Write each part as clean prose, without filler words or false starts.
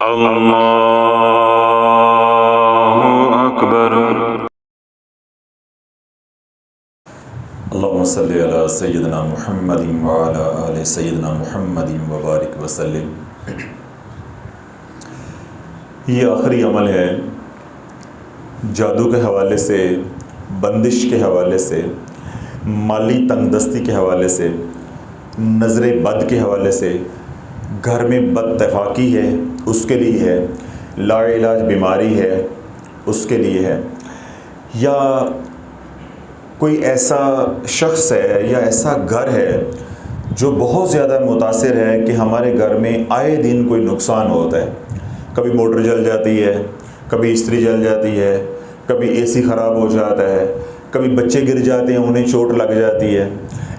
اللہ اکبر۔ اللہم صلی علی سیدنا محمد وعلی آل سیدنا محمد وبارک وسلم۔ یہ آخری عمل ہے، جادو کے حوالے سے، بندش کے حوالے سے، مالی تنگ دستی کے حوالے سے، نظر بد کے حوالے سے، گھر میں بد اتفاقی ہے اس کے لیے ہے، لا علاج بیماری ہے اس کے لیے ہے، یا کوئی ایسا شخص ہے یا ایسا گھر ہے جو بہت زیادہ متاثر ہے کہ ہمارے گھر میں آئے دن کوئی نقصان ہوتا ہے، کبھی موٹر جل جاتی ہے، کبھی استری جل جاتی ہے، کبھی اے سی خراب ہو جاتا ہے، کبھی بچے گر جاتے ہیں انہیں چوٹ لگ جاتی ہے،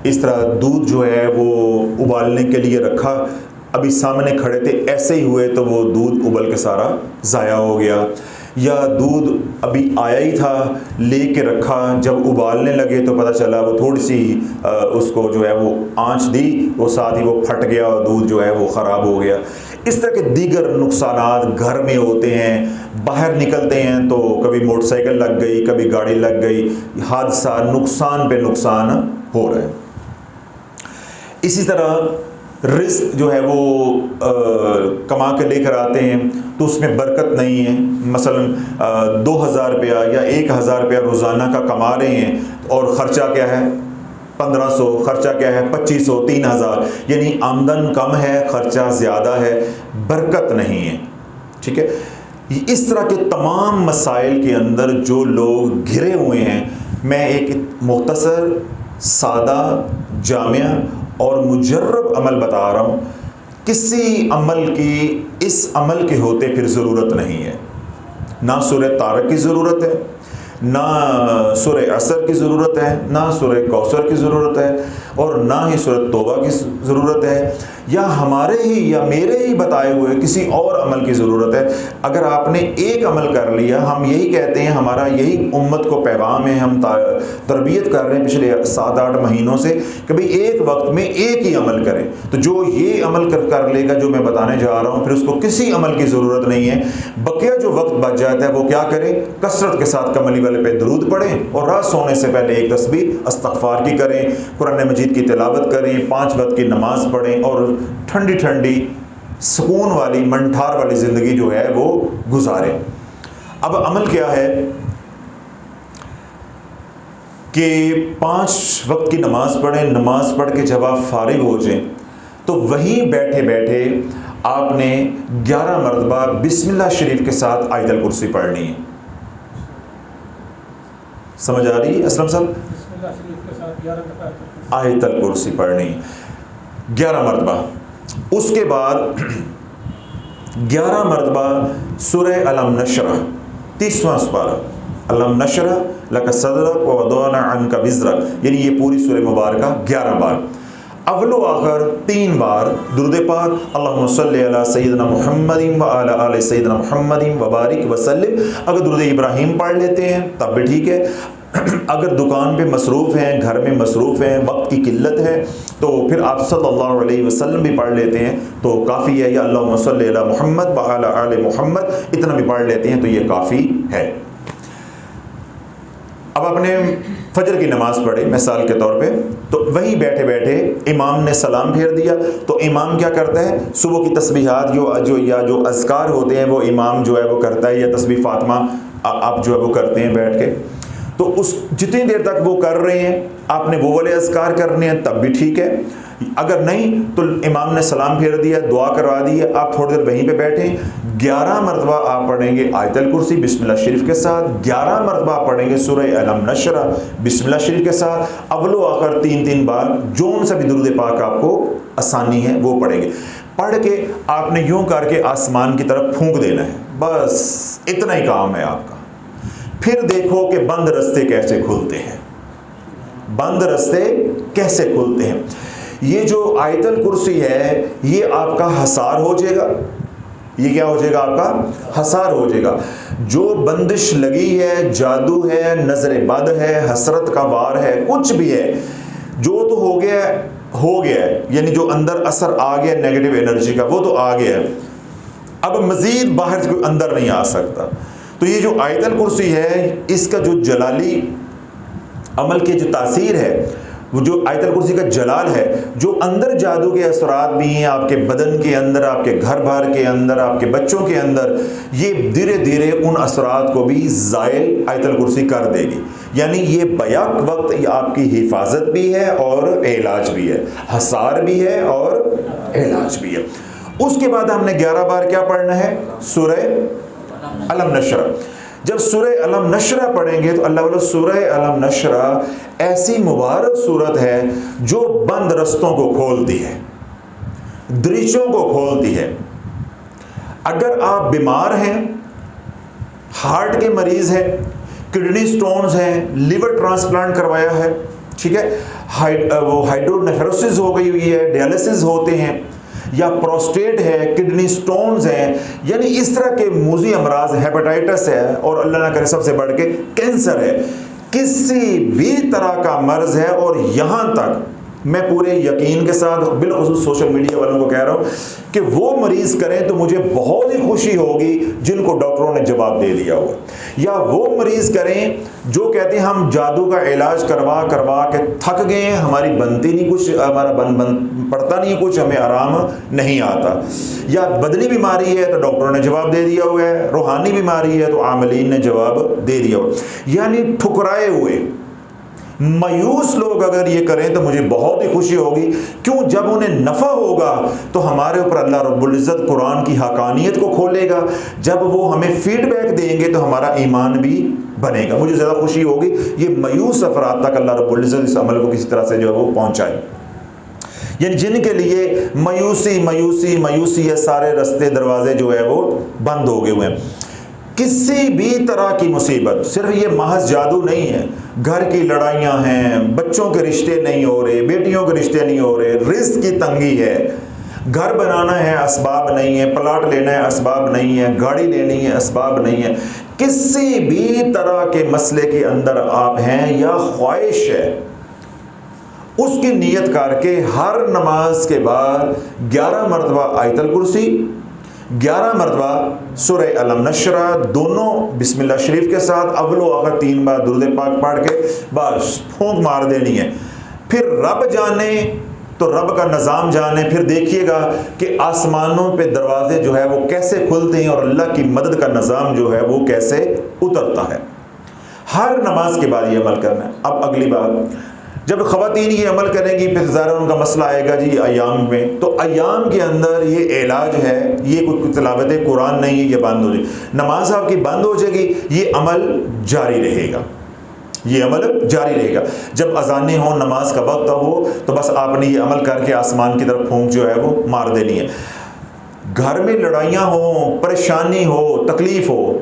اس طرح دودھ جو ہے وہ ابالنے کے لیے رکھا، ابھی سامنے کھڑے تھے ایسے ہی ہوئے تو وہ دودھ ابل کے سارا ضائع ہو گیا، یا دودھ ابھی آیا ہی تھا لے کے رکھا، جب ابالنے لگے تو پتہ چلا وہ تھوڑی سی اس کو جو ہے وہ آنچ دی، وہ ساتھ ہی وہ پھٹ گیا اور دودھ جو ہے وہ خراب ہو گیا۔ اس طرح کے دیگر نقصانات گھر میں ہوتے ہیں، باہر نکلتے ہیں تو کبھی موٹر سائیکل لگ گئی، کبھی گاڑی لگ گئی، حادثہ نقصان پہ نقصان ہو رہا ہے۔ اسی طرح رزق جو ہے وہ کما کے لے کر آتے ہیں تو اس میں برکت نہیں ہے، مثلا 2000 روپیہ یا 1000 روپیہ روزانہ کا کما رہے ہیں اور خرچہ کیا ہے 1500، خرچہ کیا ہے 2500، 3000، یعنی آمدن کم ہے خرچہ زیادہ ہے، برکت نہیں ہے، ٹھیک ہے۔ اس طرح کے تمام مسائل کے اندر جو لوگ گھرے ہوئے ہیں، میں ایک مختصر سادہ جامع اور مجرب عمل بتا رہا ہوں، کسی عمل کی اس عمل کے ہوتے پھر ضرورت نہیں ہے، نہ سورہ طارق کی ضرورت ہے، نہ سورہ عصر کی ضرورت ہے، نہ سورہ کوثر کی ضرورت ہے، اور نہ ہی سورہ توبہ کی ضرورت ہے، یا ہمارے ہی یا میرے ہی بتائے ہوئے کسی اور عمل کی ضرورت ہے۔ اگر آپ نے ایک عمل کر لیا، ہم یہی کہتے ہیں، ہمارا یہی امت کو پیغام ہے، ہم تربیت کر رہے ہیں پچھلے 7-8 مہینوں سے کہ بھئی ایک وقت میں ایک ہی عمل کریں، تو جو یہ عمل کر لے گا جو میں بتانے جا رہا ہوں، پھر اس کو کسی عمل کی ضرورت نہیں ہے۔ بقیہ جو وقت بچ جاتا ہے وہ کیا کریں، کثرت کے ساتھ کملی والے پہ درود پڑھیں، اور رات سونے سے پہلے ایک تسبیح استغفار کی کریں، قرآن مجید کی تلاوت کریں، 5 وقت کی نماز پڑھیں، اور ٹھنڈی ٹھنڈی سکون والی منٹھار والی زندگی جو ہے وہ گزاریں۔ اب عمل کیا ہے کہ 5 وقت کی نماز پڑھیں، نماز پڑھ کے جب آپ فارغ ہو جائیں تو وہیں بیٹھے بیٹھے آپ نے 11 مرتبہ بسم اللہ شریف کے ساتھ آیت الکرسی پڑھنی ہے۔ سمجھ آ رہی ہے اسلم صاحب؟ بسم اللہ شریف کے ساتھ 11 دفعہ آیت الکرسی پڑھنی 11 مرتبہ، اس کے بعد 11 مرتبہ سورہ علم نشرح 30واں سپارہ، علم نشرح لک صدرک ووضعنا عنک وزرک، یعنی یہ پوری سورہ مبارکہ 11 بار، اول و آخر 3 بار درود پاک، اللہم صلی علی سیدنا محمد وعلی آل سیدنا محمد وبارک وسلم۔ اگر درود ابراہیم پڑھ لیتے ہیں تب بھی ٹھیک ہے، اگر دکان پہ مصروف ہیں، گھر میں مصروف ہیں، وقت کی قلت ہے تو پھر آپ صلی اللہ علیہ وسلم بھی پڑھ لیتے ہیں تو کافی ہے، یا اللہم صلی علی محمد وعلی آل محمد اتنا بھی پڑھ لیتے ہیں تو یہ کافی ہے۔ اب آپ نے فجر کی نماز پڑھی مثال کے طور پہ، تو وہیں بیٹھے بیٹھے امام نے سلام پھیر دیا تو امام کیا کرتا ہے، صبح کی تسبیحات جو اذکار ہوتے ہیں وہ امام جو ہے وہ کرتا ہے، یا تسبیح فاطمہ آپ جو ہے وہ کرتے ہیں بیٹھ کے، تو اس جتنی دیر تک وہ کر رہے ہیں آپ نے وہ والے اذکار کرنے ہیں تب بھی ٹھیک ہے، اگر نہیں تو امام نے سلام پھیر دیا، دعا کروا دی ہے، آپ تھوڑی دیر وہیں پہ بیٹھیں، 11 مرتبہ آپ پڑھیں گے آیت الکرسی بسم اللہ شریف کے ساتھ، 11 مرتبہ آپ پڑھیں گے سورہ علم نشرح بسم اللہ شریف کے ساتھ، اول و آخر 3 بار جون سے بھی درود پاک آپ کو آسانی ہے وہ پڑھیں گے۔ پڑھ کے آپ نے یوں کر کے آسمان کی طرف پھونک دینا ہے، بس اتنا ہی کام ہے آپ کا۔ پھر دیکھو کہ بند رستے کیسے کھلتے ہیں، بند رستے کیسے کھلتے ہیں۔ یہ جو آیت الکرسی ہے یہ آپ کا حصار ہو جائے گا، یہ کیا ہو جائے گا آپ کا حصار ہو جائے گا۔ جو بندش لگی ہے، جادو ہے، نظر بد ہے، حسرت کا وار ہے، کچھ بھی ہے جو تو ہو گیا ہے، یعنی جو اندر اثر آ گیا نیگیٹو انرجی کا وہ تو آ گیا ہے، اب مزید باہر سے کوئی اندر نہیں آ سکتا. تو یہ جو آیت الکرسی ہے اس کا جو جلالی عمل کی جو تاثیر ہے، وہ جو آیت الکرسی کا جلال ہے، جو اندر جادو کے اثرات بھی ہیں آپ کے بدن کے اندر، آپ کے گھر بار کے اندر، آپ کے بچوں کے اندر، یہ دھیرے دھیرے ان اثرات کو بھی زائل آیت الکرسی کر دے گی. یعنی یہ بیک وقت آپ کی حفاظت بھی ہے اور علاج بھی ہے، حصار بھی ہے اور علاج بھی ہے. اس کے بعد ہم نے 11 بار کیا پڑھنا ہے؟ سورہ الم نشرہ. جب سورہ الم نشرہ پڑھیں گے تو اللہ والو سورہ الم نشرہ ایسی مبارک صورت ہے جو بند رستوں کو کھولتی ہے، دریچوں کو کھولتی ہے. اگر آپ بیمار ہیں، ہارٹ کے مریض ہیں، کڈنی سٹونز ہیں، لیور ٹرانسپلانٹ کروایا ہے، ٹھیک ہے، وہ ہائیڈرونیفروسس ہو گئی ہوئی ہے، ڈیالسس ہوتے ہیں، یا پروسٹیٹ ہے، کڈنی سٹونز ہیں، یعنی اس طرح کے موذی امراض، ہیپاٹائٹس ہے، اور اللہ نہ کرے سب سے بڑھ کے کینسر ہے، کسی بھی طرح کا مرض ہے. اور یہاں تک میں پورے یقین کے ساتھ بالخصوص سوشل میڈیا والوں کو کہہ رہا ہوں کہ وہ مریض کریں تو مجھے بہت ہی خوشی ہوگی جن کو ڈاکٹروں نے جواب دے دیا ہو، یا وہ مریض کریں جو کہتے ہیں ہم جادو کا علاج کروا کے تھک گئے ہیں، ہماری بنتی نہیں کچھ، ہمارا پڑتا نہیں کچھ، ہمیں آرام نہیں آتا، یا بدنی بیماری ہے تو ڈاکٹروں نے جواب دے دیا ہوا ہے، روحانی بیماری ہے تو عاملین نے جواب دے دیا ہوا. یعنی ٹھکرائے ہوئے مایوس لوگ اگر یہ کریں تو مجھے بہت ہی خوشی ہوگی. کیوں؟ جب انہیں نفع ہوگا تو ہمارے اوپر اللہ رب العزت قرآن کی حقانیت کو کھولے گا. جب وہ ہمیں فیڈ بیک دیں گے تو ہمارا ایمان بھی بنے گا. مجھے زیادہ خوشی ہوگی یہ مایوس افراد تک اللہ رب العزت اس عمل کو کسی طرح سے جو ہے وہ پہنچائے. یعنی جن کے لیے مایوسی ہے، سارے رستے دروازے جو ہے وہ بند ہو گئے ہوئے ہیں. کسی بھی طرح کی مصیبت، صرف یہ محض جادو نہیں ہے، گھر کی لڑائیاں ہیں، بچوں کے رشتے نہیں ہو رہے، بیٹیوں کے رشتے نہیں ہو رہے، رزق کی تنگی ہے، گھر بنانا ہے اسباب نہیں ہے، پلاٹ لینا ہے اسباب نہیں ہے، گاڑی لینی ہے اسباب نہیں ہے، کسی بھی طرح کے مسئلے کے اندر آپ ہیں یا خواہش ہے، اس کی نیت کر کے ہر نماز کے بعد 11 مرتبہ آیت الکرسی، 11 مرتبہ سورہ الم نشرہ، دونوں بسم اللہ شریف کے ساتھ، اول و آخر 3 بار درود پاک پڑھ کے بس پھونک مار دینی ہے. پھر رب جانے تو رب کا نظام جانے، پھر دیکھیے گا کہ آسمانوں پہ دروازے جو ہے وہ کیسے کھلتے ہیں اور اللہ کی مدد کا نظام جو ہے وہ کیسے اترتا ہے. ہر نماز کے بعد یہ عمل کرنا ہے. اب اگلی بات، جب خواتین یہ عمل کریں گی پھر ظاہر ان کا مسئلہ آئے گا جی ایام میں، تو ایام کے اندر یہ علاج ہے، یہ کوئی تلاوت قرآن نہیں ہے، یہ بند ہو جائے، نماز آپ کی بند ہو جائے گی، یہ عمل جاری رہے گا، یہ عمل جاری رہے گا. جب اذانیں ہوں، نماز کا وقت ہو، تو بس آپ نے یہ عمل کر کے آسمان کی طرف پھونک جو ہے وہ مار دینی ہے. گھر میں لڑائیاں ہوں، پریشانی ہو، تکلیف ہو،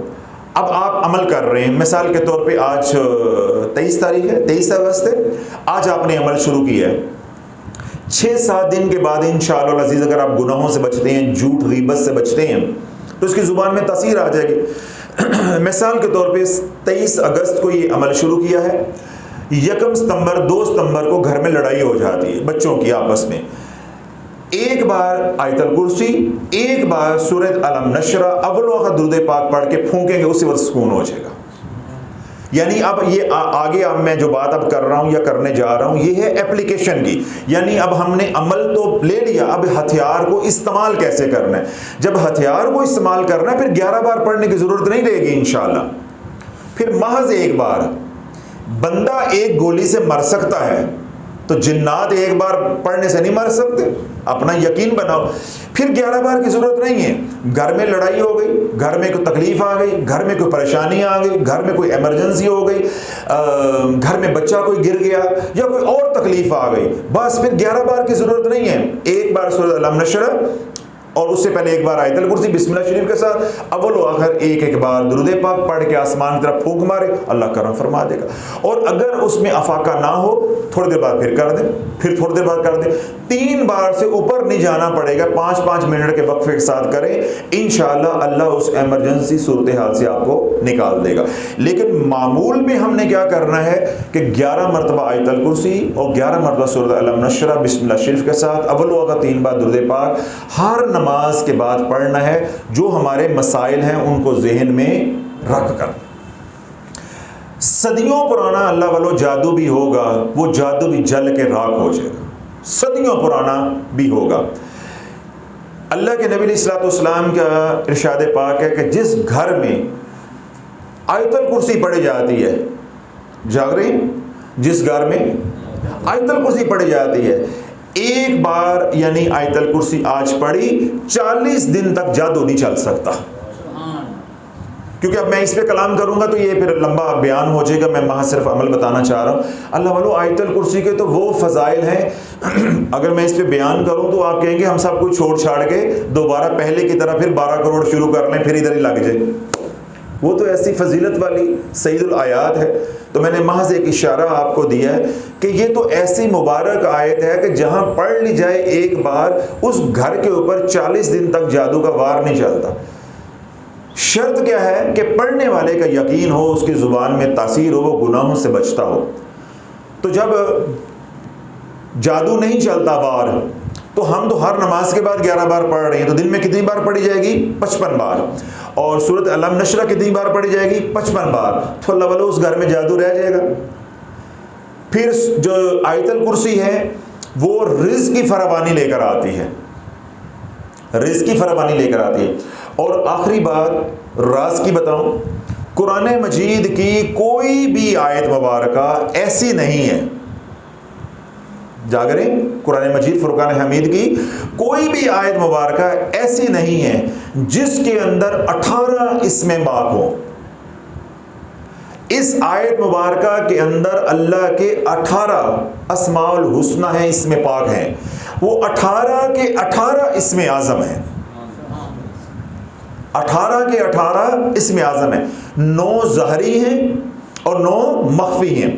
اب آپ عمل کر رہے ہیں، مثال کے طور پہ آج 23 تاریخ ہے، 23 اگست ہے، آج آپ نے عمل شروع کیا ہے. 6-7 دن کے بعد انشاءاللہ العزیز اگر آپ گناہوں سے بچتے ہیں، جھوٹ غیبت سے بچتے ہیں، تو اس کی زبان میں تاثیر آ جائے گی. مثال کے طور پہ 23 اگست کو یہ عمل شروع کیا ہے، 1 ستمبر 2 ستمبر کو گھر میں لڑائی ہو جاتی ہے بچوں کی آپس میں، ایک بار آیت الکرسی، ایک بار سورۃ الم نشرہ، اول و آخر درود پاک پڑھ کے پھونکیں گے، اسی وقت سکون ہو جائے گا. یعنی اب یہ آگے اب میں جو بات اب کر رہا ہوں یا کرنے جا رہا ہوں یہ ہے اپلیکیشن کی. یعنی اب ہم نے عمل تو لے لیا، اب ہتھیار کو استعمال کیسے کرنا ہے. جب ہتھیار کو استعمال کرنا ہے پھر 11 بار پڑھنے کی ضرورت نہیں رہے گی انشاءاللہ. پھر محض ایک بار، بندہ ایک گولی سے مر سکتا ہے تو جنات ایک بار پڑھنے سے نہیں مر سکتے، اپنا یقین بناؤ. پھر 11 بار کی ضرورت نہیں ہے. گھر میں لڑائی ہو گئی، گھر میں کوئی تکلیف آ گئی، گھر میں کوئی پریشانی آ گئی، گھر میں کوئی ایمرجنسی ہو گئی، گھر میں بچہ کوئی گر گیا یا کوئی اور تکلیف آ گئی، بس پھر 11 بار کی ضرورت نہیں ہے. ایک بار سورۃ الم نشرہ اور اس سے پہلے ایک بار آیت الکرسی بسم اللہ شریف کے ساتھ، اول و آخر ایک بار درود پاک پڑھ کے آسمان کی طرف پھونک مارے، اللہ کرم فرما دے گا. اور اگر اس میں افاقہ نہ ہو تھوڑی دیر بعد پھر کر دیں، پھر تھوڑی دیر بعد کر دیں. 3 بار سے اوپر نہیں جانا پڑے گا، 5-5 منٹ کے وقفے کے ساتھ کریں، انشاءاللہ اللہ اس ایمرجنسی صورتحال سے آپ کو نکال دے گا. لیکن معمول میں ہم نے کیا کرنا ہے کہ 11 مرتبہ آیت الکرسی اور 11 مرتبہ سورۃ الم نشرہ بسم اللہ شریف کے ساتھ، اول و آخر 3 بار درود پاک ہر نماز کے بعد پڑھنا ہے، جو ہمارے مسائل ہیں ان کو ذہن میں رکھ کر۔ صدیوں پرانا اللہ والو جادو بھی ہوگا، وہ جادو بھی جل کے راکھ ہو جائے گا، صدیوں پرانا بھی ہوگا۔ اللہ کے نبی علیہ السلام کا ارشاد پاک ہے کہ جس گھر میں آیت الکرسی پڑھی جاتی ہے، جاگ رہی، جس گھر میں آیت الکرسی پڑھی جاتی ہے، ایک بار یعنی آیت الکرسی آج پڑھی 40 دن تک جادو نہیں چل سکتا۔ کیونکہ اب میں اس پہ کلام کروں گا تو یہ پھر لمبا بیان ہو جائے گا، میں وہاں صرف عمل بتانا چاہ رہا ہوں۔ اللہ والو آیت الکرسی کے تو وہ فضائل ہیں، اگر میں اس پہ بیان کروں تو آپ کہیں گے ہم سب کچھ چھوڑ چھاڑ کے دوبارہ پہلے کی طرح پھر 12 کروڑ شروع کر لیں، پھر ادھر ہی لگ جائے۔ وہ تو ایسی فضیلت والی سید الآیات ہے۔ تو میں نے محض ایک اشارہ آپ کو دیا ہے کہ یہ تو ایسی مبارک آیت ہے کہ جہاں پڑھ لی جائے ایک بار، اس گھر کے اوپر 40 دن تک جادو کا وار نہیں چلتا۔ شرط کیا ہے کہ پڑھنے والے کا یقین ہو، اس کی زبان میں تاثیر ہو، وہ گناہوں سے بچتا ہو۔ تو جب جادو نہیں چلتا وار، تو ہم تو ہر نماز کے بعد 11 بار پڑھ رہے ہیں، تو دن میں کتنی بار پڑھی جائے گی؟ 55 بار۔ اور سورۃ علم نشرہ کتنی بار پڑھی جائے گی؟ 55 بار۔ تو اللہ والو اس گھر میں جادو رہ جائے گا۔ پھر جو آیت الکرسی ہے وہ رزق کی فراوانی لے کر آتی ہے، رزق کی فراوانی لے کر آتی ہے۔ اور آخری بات راز کی بتاؤں، قرآن مجید کی کوئی بھی آیت مبارکہ ایسی نہیں ہے، جاگریں، قرآن مجید فرقان حمید کی کوئی بھی آیت مبارکہ ایسی نہیں ہے جس کے اندر 18 اسم پاک ہو۔ اس آیت مبارکہ کے اندر اللہ کے 18 اسماء الحسنی ہیں، اسم پاک ہیں، وہ 18 کے 18 اسم اعظم ہیں، 18 کے 18 اسم اعظم ہیں، 9 ظاہری ہیں اور 9 مخفی ہیں۔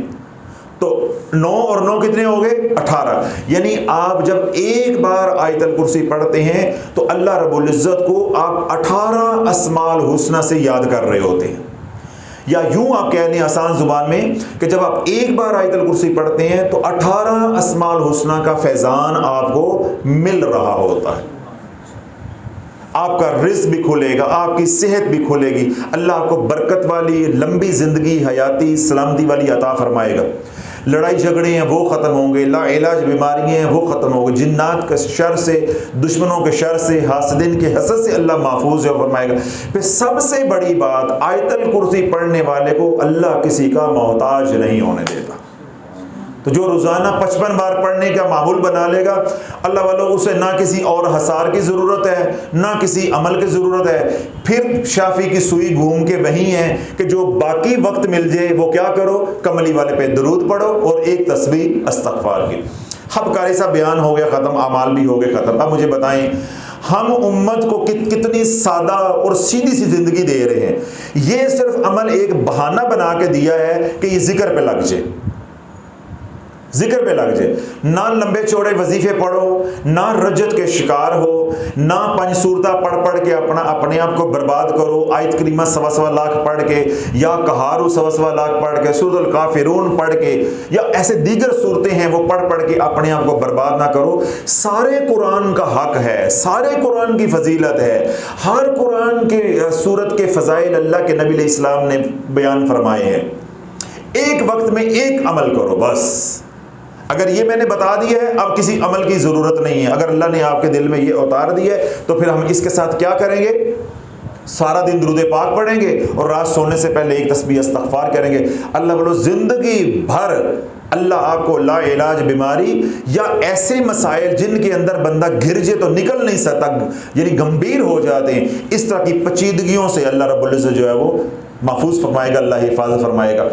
تو 9 اور 9 کتنے ہو گئے؟ 18۔ یعنی آپ جب ایک بار آیت الکرسی پڑھتے ہیں تو اللہ رب العزت کو آپ 18 اسماء الحسنی سے یاد کر رہے ہوتے ہیں۔ یا یوں آپ کہہ لیں آسان زبان میں کہ جب آپ ایک بار آیت الکرسی پڑھتے ہیں تو 18 اسماء الحسنی کا فیضان آپ کو مل رہا ہوتا ہے۔ آپ کا رزق بھی کھلے گا، آپ کی صحت بھی کھلے گی، اللہ آپ کو برکت والی لمبی زندگی، حیاتی سلامتی والی عطا فرمائے گا۔ لڑائی جھگڑے ہیں وہ ختم ہوں گے، لا علاج بیماریاں ہیں وہ ختم ہوں گے، جنات کے شر سے، دشمنوں کے شر سے، حاسدین کے حسد سے اللہ محفوظ فرمائے گا۔ پھر سب سے بڑی بات، آیت الکرسی پڑھنے والے کو اللہ کسی کا محتاج نہیں ہونے دیتا۔ تو جو روزانہ 55 بار پڑھنے کا معمول بنا لے گا، اللہ والو اسے نہ کسی اور حصار کی ضرورت ہے، نہ کسی عمل کی ضرورت ہے۔ پھر شافی کی سوئی گھوم کے وہی ہے کہ جو باقی وقت مل جائے وہ کیا کرو، کملی والے پہ درود پڑھو اور ایک تسبیح استغفار کی۔ اب قاری صاحب بیان ہو گیا ختم، اعمال بھی ہو گئے ختم۔ اب مجھے بتائیں ہم امت کو کتنی سادہ اور سیدھی سی زندگی دے رہے ہیں۔ یہ صرف عمل ایک بہانہ بنا کے دیا ہے کہ یہ ذکر پہ لگ جائے، ذکر پہ لگ جائے۔ نہ لمبے چوڑے وظیفے پڑھو، نہ رجت کے شکار ہو، نہ 5 سورتہ پڑھ کے اپنے آپ کو برباد کرو، آیت کریمہ 1.25 لاکھ پڑھ کے، یا کہارو 1.25 لاکھ پڑھ کے، سورۃ الکافرون پڑھ کے، یا ایسے دیگر صورتیں ہیں وہ پڑھ کے اپنے آپ کو برباد نہ کرو۔ سارے قرآن کا حق ہے، سارے قرآن کی فضیلت ہے، ہر قرآن کے سورت کے فضائل اللہ کے نبی علیہ السلام نے بیان فرمائے ہیں۔ ایک وقت میں ایک عمل کرو بس۔ اگر یہ میں نے بتا دیا ہے، اب کسی عمل کی ضرورت نہیں ہے۔ اگر اللہ نے آپ کے دل میں یہ اتار دیا ہے تو پھر ہم اس کے ساتھ کیا کریں گے؟ سارا دن درود پاک پڑھیں گے اور رات سونے سے پہلے ایک تسبیح استغفار کریں گے۔ اللہ بولو زندگی بھر اللہ آپ کو لا علاج بیماری یا ایسے مسائل جن کے اندر بندہ گر جائے تو نکل نہیں سکتا، یعنی گمبھیر ہو جاتے ہیں، اس طرح کی پیچیدگیوں سے اللہ رب العزت جو ہے وہ محفوظ فرمائے گا، اللہ حفاظت فرمائے گا۔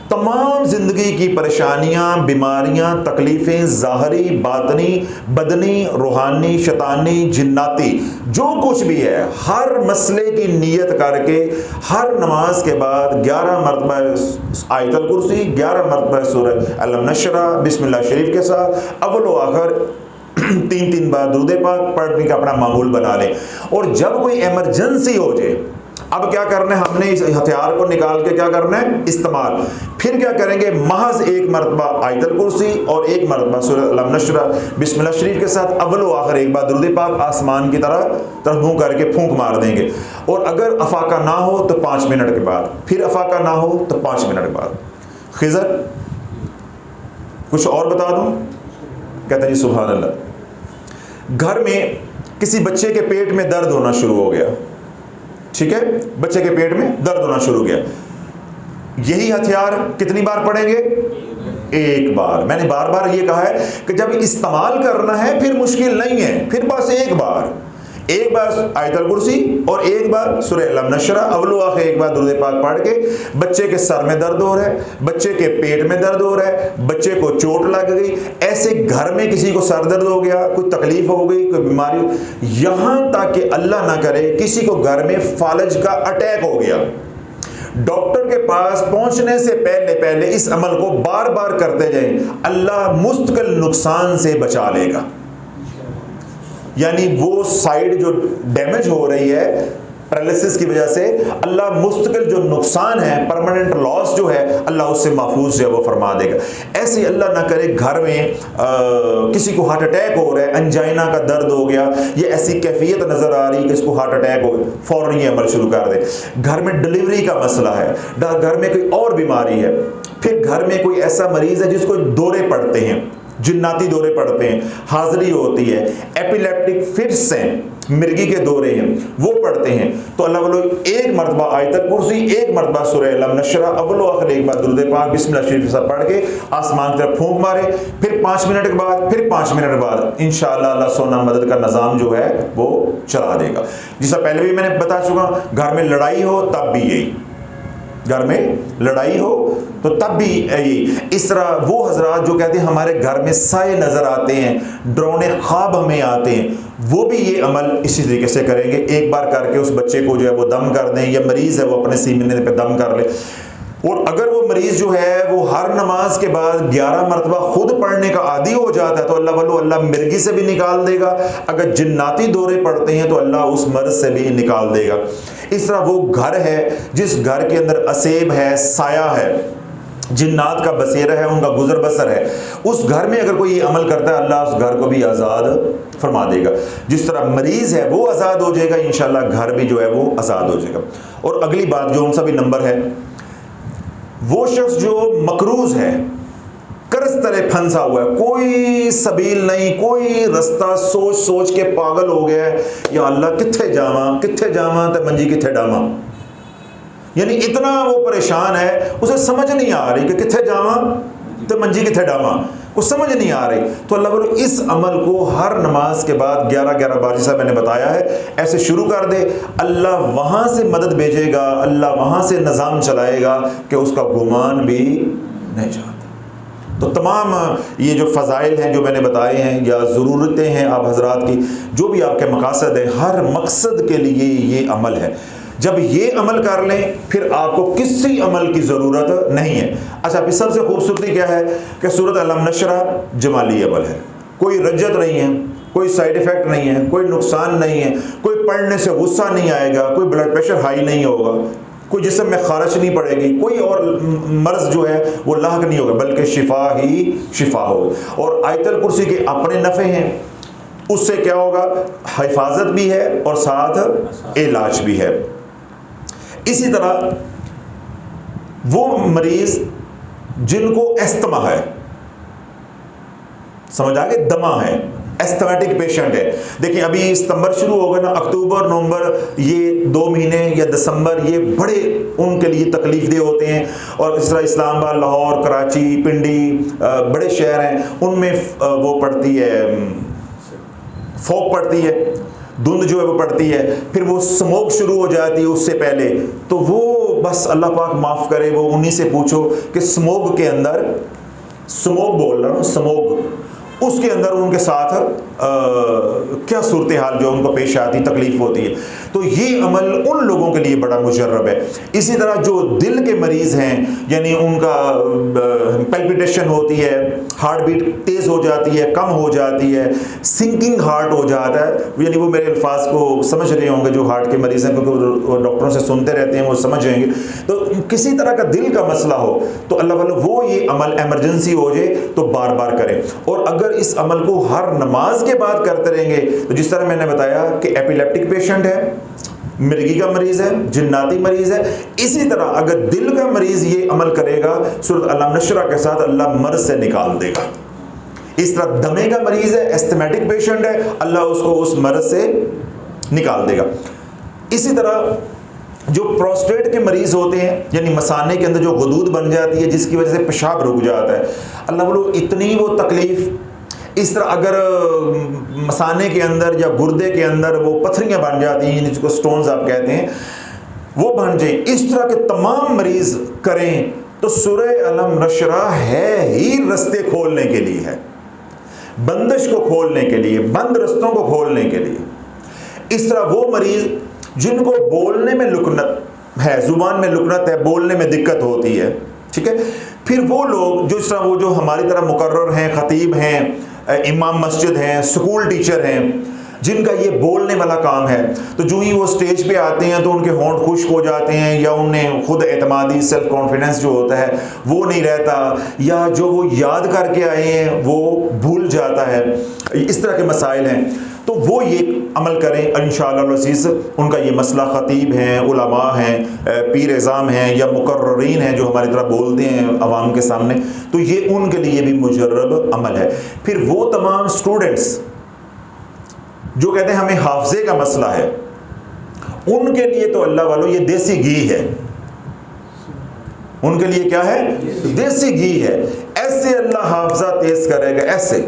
تمام زندگی کی پریشانیاں، بیماریاں، تکلیفیں، ظاہری، باطنی، بدنی، روحانی، شیطانی، جناتی، جو کچھ بھی ہے، ہر مسئلے کی نیت کر کے ہر نماز کے بعد 11 مرتبہ آیت الکرسی، 11 مرتبہ سورہ علم نشرہ بسم اللہ شریف کے ساتھ اول و آخر 3 بار درود پاک پڑھنے کا اپنا معمول بنا لیں۔ اور جب کوئی ایمرجنسی ہو جائے، اب کیا کرنا ہے, ہم نے اس ہتھیار کو نکال کے کیا کرنا ہے, استعمال. پھر کیا کریں گے, محض ایک مرتبہ آیت الکرسی اور ایک مرتبہ سورہ الم نشرح بسم اللہ شریف کے ساتھ اول و آخر ایک بار درود پاک آسمان کی طرف منہ کر کے پھونک مار دیں گے. اور اگر افاقہ نہ ہو تو 5 منٹ کے بعد, پھر افاقہ نہ ہو تو 5 منٹ کے بعد. خضر کچھ اور بتا دوں؟ کہتا ہے جی سبحان اللہ. گھر میں کسی بچے کے پیٹ میں درد ہونا شروع ہو گیا, ٹھیک ہے, بچے کے پیٹ میں درد ہونا شروع ہو گیا. یہی ہتھیار کتنی بار پڑھیں گے؟ ایک بار. میں نے بار بار یہ کہا ہے کہ جب استعمال کرنا ہے پھر مشکل نہیں ہے, پھر بس ایک بار آیت الکرسی اور ایک بار سورہ الم نشرح اول و آخر ایک بار درود پاک پڑھ کے, بچے کے سر میں درد ہو رہا ہے, بچے کے پیٹ میں درد ہو رہا ہے, بچے کو چوٹ لگ گئی, ایسے گھر میں کسی کو سر درد ہو گیا, کوئی تکلیف ہو گئی, کوئی بیماری, یہاں تک کہ اللہ نہ کرے کسی کو گھر میں فالج کا اٹیک ہو گیا, ڈاکٹر کے پاس پہنچنے سے پہلے اس عمل کو بار بار کرتے جائیں, اللہ مستقل نقصان سے بچا لے گا. یعنی وہ سائیڈ جو ڈیمیج ہو رہی ہے پیرالسس کی وجہ سے, اللہ مستقل جو نقصان ہے, پرماننٹ لاس جو ہے, اللہ اس سے محفوظ جو ہے وہ فرما دے گا. ایسے اللہ نہ کرے گھر میں کسی کو ہارٹ اٹیک ہو رہا ہے, انجائنا کا درد ہو گیا, یہ ایسی کیفیت نظر آ رہی کہ اس کو ہارٹ اٹیک ہو, فوراً یہ عمل شروع کر دے. گھر میں ڈلیوری کا مسئلہ ہے, گھر میں کوئی اور بیماری ہے, پھر گھر میں کوئی ایسا مریض ہے جس کو دورے پڑتے ہیں, جناتی دورے پڑتے ہیں, حاضری ہوتی ہے, ایپیلیپٹک فٹس ہیں, مرگی کے دورے ہیں, وہ پڑھتے ہیں, تو اللہ والو ایک مرتبہ آیت الکرسی, ایک مرتبہ سورہ الم نشرح اول و آخر ایک بار درود پاک بسم اللہ شریف کے ساتھ پڑھ کے آسمان کی طرف پھونک مارے, پھر 5 منٹ کے بعد, پھر 5 منٹ کے بعد انشاءاللہ اللہ سونا مدد کا نظام جو ہے وہ چلا دے گا. جس سے پہلے بھی میں نے بتا چکا, گھر میں لڑائی ہو تب بھی یہی, گھر میں لڑائی ہو تو تب بھی یہی. اس طرح وہ حضرات جو کہتے ہیں ہمارے گھر میں سائے نظر آتے ہیں, ڈرونے خواب ہمیں آتے ہیں, وہ بھی یہ عمل اسی طریقے سے کریں گے. ایک بار کر کے اس بچے کو جو ہے وہ دم کر دیں, یا مریض ہے وہ اپنے سینے پہ دم کر لے. اور اگر وہ مریض جو ہے وہ ہر نماز کے بعد 11 مرتبہ خود پڑھنے کا عادی ہو جاتا ہے تو اللہ والو اللہ مرگی سے بھی نکال دے گا. اگر جناتی دورے پڑتے ہیں تو اللہ اس مرض سے بھی نکال دے گا. اس طرح وہ گھر ہے جس گھر کے اندر اسیب ہے, سایہ ہے, جنات کا بسیرہ ہے, ان کا گزر بسر ہے, اس گھر میں اگر کوئی یہ عمل کرتا ہے اللہ اس گھر کو بھی آزاد فرما دے گا. جس طرح مریض ہے وہ آزاد ہو جائے گا, انشاءاللہ گھر بھی جو ہے وہ آزاد ہو جائے گا. اور اگلی بات جو ان سا بھی نمبر ہے, وہ شخص جو مقروض ہے, قرض تلے پھنسا ہوا ہے, کوئی سبیل نہیں, کوئی رستہ, سوچ سوچ کے پاگل ہو گیا ہے, یا اللہ کتھے جاواں تے منجی کتھے ڈاواں, یعنی اتنا وہ پریشان ہے, اسے سمجھ نہیں آ رہی کہ کتھے جاواں تے منجی کتھے ڈاواں, کو سمجھ نہیں آ رہی. تو اللہ بولو اس عمل کو ہر نماز کے بعد 11 بار جیسا میں نے بتایا ہے ایسے شروع کر دے, اللہ وہاں سے مدد بھیجے گا, اللہ وہاں سے نظام چلائے گا کہ اس کا گمان بھی نہیں جاتا. تو تمام یہ جو فضائل ہیں جو میں نے بتائے ہیں, یا ضرورتیں ہیں آپ حضرات کی, جو بھی آپ کے مقاصد ہیں, ہر مقصد کے لیے یہ عمل ہے. جب یہ عمل کر لیں پھر آپ کو کسی عمل کی ضرورت نہیں ہے. اچھا, پھر سب سے خوبصورتی کیا ہے کہ سورۃ الم نشرح جمالی عمل ہے, کوئی رجت نہیں ہے, کوئی سائیڈ ایفیکٹ نہیں ہے, کوئی نقصان نہیں ہے, کوئی پڑھنے سے غصہ نہیں آئے گا, کوئی بلڈ پریشر ہائی نہیں ہوگا, کوئی جسم میں خارش نہیں پڑے گی, کوئی اور مرض جو ہے وہ لاحق نہیں ہوگا, بلکہ شفا ہی شفا ہوگا. اور آیت الکرسی کے اپنے نفع ہیں, اس سے کیا ہوگا, حفاظت بھی ہے اور ساتھ علاج بھی ہے. اسی طرح وہ مریض جن کو استما ہے, سمجھ آگے, دمہ ہے, ایستھمیٹک پیشنٹ ہے. دیکھیں ابھی ستمبر شروع ہوگا نا, اکتوبر نومبر یہ 2 مہینے یا دسمبر یہ بڑے ان کے لیے تکلیف دہ ہوتے ہیں. اور اس طرح اسلام آباد, لاہور, کراچی, پنڈی بڑے شہر ہیں, ان میں وہ پڑتی ہے, فوگ پڑتی ہے, دھند جو ہے وہ پڑتی ہے, پھر وہ سموک شروع ہو جاتی ہے اس سے پہلے. تو وہ بس اللہ پاک معاف کرے, وہ انہی سے پوچھو کہ سموک کے اندر, سموک بول رہا ہوں, سموک, اس کے اندر ان کے ساتھ کیا صورتحال جو ان کو پیش آتی, تکلیف ہوتی ہے. تو یہ عمل ان لوگوں کے لیے بڑا مجرب ہے. اسی طرح جو دل کے مریض ہیں, یعنی ان کا پیلپیٹیشن ہوتی ہے, ہارٹ بیٹ تیز ہو جاتی ہے، کم ہو جاتی ہے، سنکنگ ہارٹ ہو جاتا ہے، یعنی وہ میرے الفاظ کو سمجھ رہے ہوں گے جو ہارٹ کے مریض ہیں، کیونکہ وہ ڈاکٹروں سے سنتے رہتے ہیں، وہ سمجھ جائیں گے. تو کسی طرح کا دل کا مسئلہ ہو تو اللہ والوں وہ یہ عمل ایمرجنسی ہو جائے تو بار بار کریں. اور اگر اس عمل کو ہر نماز کے بعد کرتے رہیں گے تو جس طرح میں نے بتایا کہ ایپیلیپٹک پیشنٹ ہے، مرگی کا مریض ہے، جناتی مریض ہے، اسی طرح اگر دل کا مریض یہ عمل کرے گا سورۃ علم نشرہ کے ساتھ اللہ مرض سے نکال دے گا. اس طرح دمے کا مریض ہے، ایستھمیٹک پیشنٹ ہے، اللہ اس کو اس مرض سے نکال دے گا. اسی طرح جو پروسٹیٹ کے مریض ہوتے ہیں، یعنی مثانے کے اندر جو غدود بن جاتی ہے جس کی وجہ سے پیشاب رک جاتا ہے، اللہ بولو اتنی وہ تکلیف. اس طرح اگر مثانے کے اندر یا گردے کے اندر وہ پتھریاں بن جاتی ہیں جس کو سٹونز آپ کہتے ہیں وہ بن جائیں، اس طرح کے تمام مریض کریں تو سورہ علم نشرہ ہے ہی رستے کھولنے کے لیے ہے، بندش کو کھولنے کے لیے، بند رستوں کو کھولنے کے لیے. اس طرح وہ مریض جن کو بولنے میں لکنت ہے، زبان میں لکنت ہے، بولنے میں دقت ہوتی ہے، ٹھیک ہے، پھر وہ لوگ جو اس طرح وہ جو ہماری طرح مقرر ہیں، خطیب ہیں، امام مسجد ہیں، سکول ٹیچر ہیں، جن کا یہ بولنے والا کام ہے، تو جو ہی وہ سٹیج پہ آتے ہیں تو ان کے ہونٹ خشک ہو جاتے ہیں، یا انہیں خود اعتمادی سیلف کانفیڈنس جو ہوتا ہے وہ نہیں رہتا، یا جو وہ یاد کر کے آئے ہیں وہ بھول جاتا ہے. اس طرح کے مسائل ہیں تو وہ یہ عمل کریں انشاءاللہ العزیز. ان کا یہ مسئلہ خطیب ہیں، علماء ہیں، پیر اعظام ہیں یا مقررین ہیں جو ہماری طرح بولتے ہیں عوام کے سامنے، تو یہ ان کے لیے بھی مجرب عمل ہے. پھر وہ تمام اسٹوڈنٹس جو کہتے ہیں ہمیں حافظے کا مسئلہ ہے، ان کے لیے تو اللہ والوں یہ دیسی گھی ہے. ان کے لیے کیا ہے؟ دیسی گھی ہے. ایسے اللہ حافظہ تیز کرے گا، ایسے.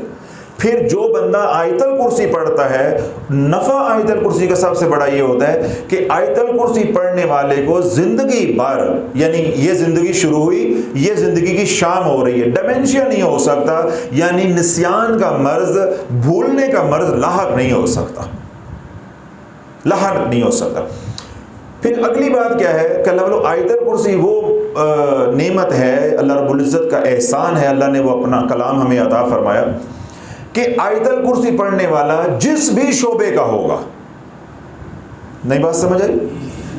پھر جو بندہ آیت الکرسی پڑھتا ہے، نفع آیت الکرسی کا سب سے بڑا یہ ہوتا ہے کہ آیت الکرسی پڑھنے والے کو زندگی بھر، یعنی یہ زندگی شروع ہوئی، یہ زندگی کی شام ہو رہی ہے، ڈیمنشیا نہیں ہو سکتا، یعنی نسیان کا مرض، بھولنے کا مرض لاحق نہیں ہو سکتا، لاحق نہیں ہو سکتا. پھر اگلی بات کیا ہے کہ اللہ آیت الکرسی وہ نعمت ہے، اللہ رب العزت کا احسان ہے، اللہ نے وہ اپنا کلام ہمیں عطا فرمایا کہ آیت الکرسی پڑھنے والا جس بھی شعبے کا ہوگا، نئی بات سمجھ آئی،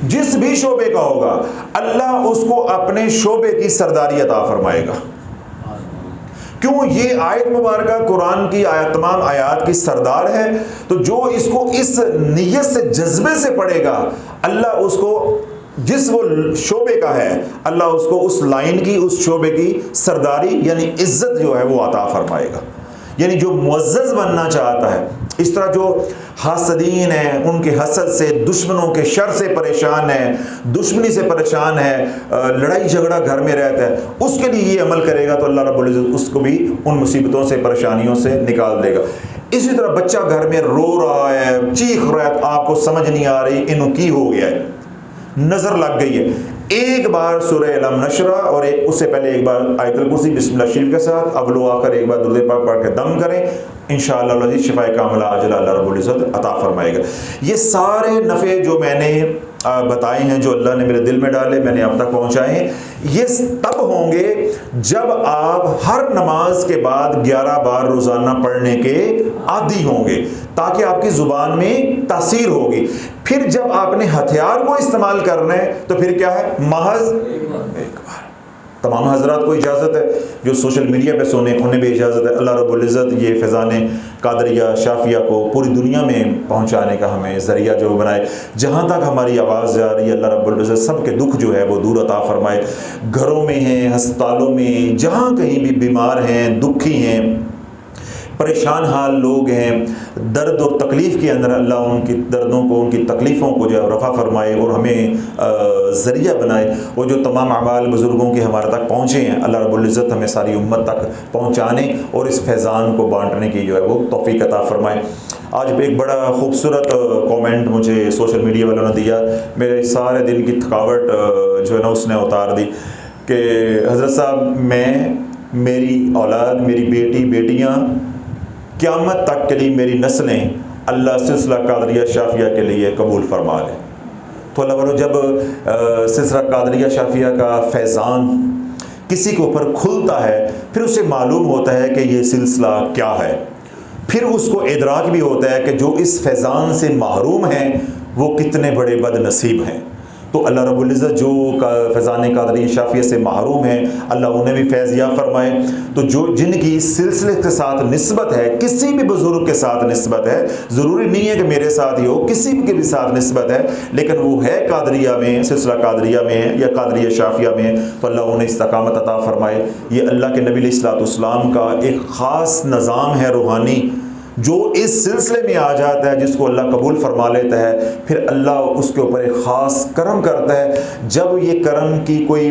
جس بھی شعبے کا ہوگا اللہ اس کو اپنے شعبے کی سرداری عطا فرمائے گا. کیوں؟ یہ آیت مبارکہ قرآن کی تمام آیات کی سردار ہے، تو جو اس کو اس نیت سے جذبے سے پڑھے گا اللہ اس کو جس وہ شعبے کا ہے اللہ اس کو اس لائن کی، اس شعبے کی سرداری یعنی عزت جو ہے وہ عطا فرمائے گا. یعنی جو معزز بننا چاہتا ہے، اس طرح جو حاسدین ہیں ان کے حسد سے، دشمنوں کے شر سے پریشان ہے، دشمنی سے پریشان ہے، لڑائی جھگڑا گھر میں رہتا ہے، اس کے لیے یہ عمل کرے گا تو اللہ رب العزت اس کو بھی ان مصیبتوں سے، پریشانیوں سے نکال دے گا. اسی طرح بچہ گھر میں رو رہا ہے، چیخ رہا ہے، آپ کو سمجھ نہیں آ رہی انہوں کی ہو گیا ہے، نظر لگ گئی ہے، ایک بار سورہ علم نشرہ اور اس سے پہلے ایک بار آیت الکرسی بسم اللہ شریف کے ساتھ اول و آخر ایک بار درود پاک پڑھ کے دم کریں، انشاءاللہ العزیز شفاء کاملہ عاجلہ اللہ رب العزت عطا فرمائے گا. یہ سارے نفع جو میں نے بتائے ہیں، جو اللہ نے میرے دل میں ڈالے، میں نے آپ تک پہنچائے ہیں، یہ تب ہوں گے جب آپ ہر نماز کے بعد 11 بار روزانہ پڑھنے کے عادی ہوں گے، تاکہ آپ کی زبان میں تاثیر ہوگی. پھر جب آپ نے ہتھیار کو استعمال کرنا ہے تو پھر کیا ہے؟ محض ایک بار. تمام حضرات کو اجازت ہے جو سوشل میڈیا پہ سونے انہیں بھی اجازت ہے. اللہ رب العزت یہ فیضان قادریہ شافیہ کو پوری دنیا میں پہنچانے کا ہمیں ذریعہ جو بنائے. جہاں تک ہماری آواز جا رہی ہے اللہ رب العزت سب کے دکھ جو ہے وہ دور عطا فرمائے. گھروں میں ہیں، ہسپتالوں میں، جہاں کہیں بھی بیمار ہیں، دکھی ہیں، پریشان حال لوگ ہیں، درد اور تکلیف کے اندر اللہ ان کی دردوں کو، ان کی تکلیفوں کو جو ہے رفع فرمائے اور ہمیں ذریعہ بنائے. وہ جو تمام اعمال بزرگوں کے ہمارے تک پہنچے ہیں اللہ رب العزت ہمیں ساری امت تک پہنچانے اور اس فیضان کو بانٹنے کی جو ہے وہ توفیق عطا فرمائے. آج ایک بڑا خوبصورت کومنٹ مجھے سوشل میڈیا والوں نے دیا، میرے سارے دن کی تھکاوٹ جو ہے نا اس نے اتار دی کہ حضرت صاحب میں، میری اولاد، میری بیٹی، بیٹیاں، قیامت تک کے لیے میری نسلیں اللہ سلسلہ قادریہ شافیہ کے لیے قبول فرما لے. تو اللہ والوں جب سلسلہ قادریہ شافیہ کا فیضان کسی کے اوپر کھلتا ہے پھر اسے معلوم ہوتا ہے کہ یہ سلسلہ کیا ہے، پھر اس کو ادراک بھی ہوتا ہے کہ جو اس فیضان سے محروم ہیں وہ کتنے بڑے بد نصیب ہیں۔ تو اللہ رب العزت جو فیضان قادری شافیہ سے محروم ہیں، اللہ انہیں بھی فیض یاب فرمائے۔ تو جو جن کی اس سلسلے کے ساتھ نسبت ہے، کسی بھی بزرگ کے ساتھ نسبت ہے، ضروری نہیں ہے کہ میرے ساتھ ہی ہو، کسی کے بھی ساتھ نسبت ہے، لیکن وہ ہے قادریہ میں، سلسلہ قادریہ میں ہے یا قادریہ شافیہ میں ہے، تو اللہ انہیں استقامت عطا فرمائے۔ یہ اللہ کے نبی علیہ السلام کا ایک خاص نظام ہے روحانی، جو اس سلسلے میں آ جاتا ہے، جس کو اللہ قبول فرما لیتا ہے، پھر اللہ اس کے اوپر ایک خاص کرم کرتا ہے۔ جب یہ کرم کی کوئی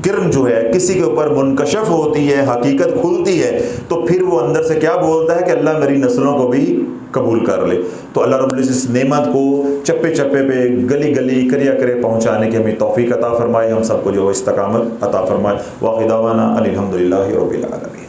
کرن جو ہے کسی کے اوپر منکشف ہوتی ہے، حقیقت کھلتی ہے، تو پھر وہ اندر سے کیا بولتا ہے کہ اللہ میری نسلوں کو بھی قبول کر لے۔ تو اللہ رب العزت اس نعمت کو چپے چپے پہ، گلی گلی، کریا کرے پہنچانے کی ہمیں توفیق عطا فرمائے، ہم سب کو جو استقامت عطا فرمائے۔ واخر دعوانا ان الحمد للہ رب العالمین۔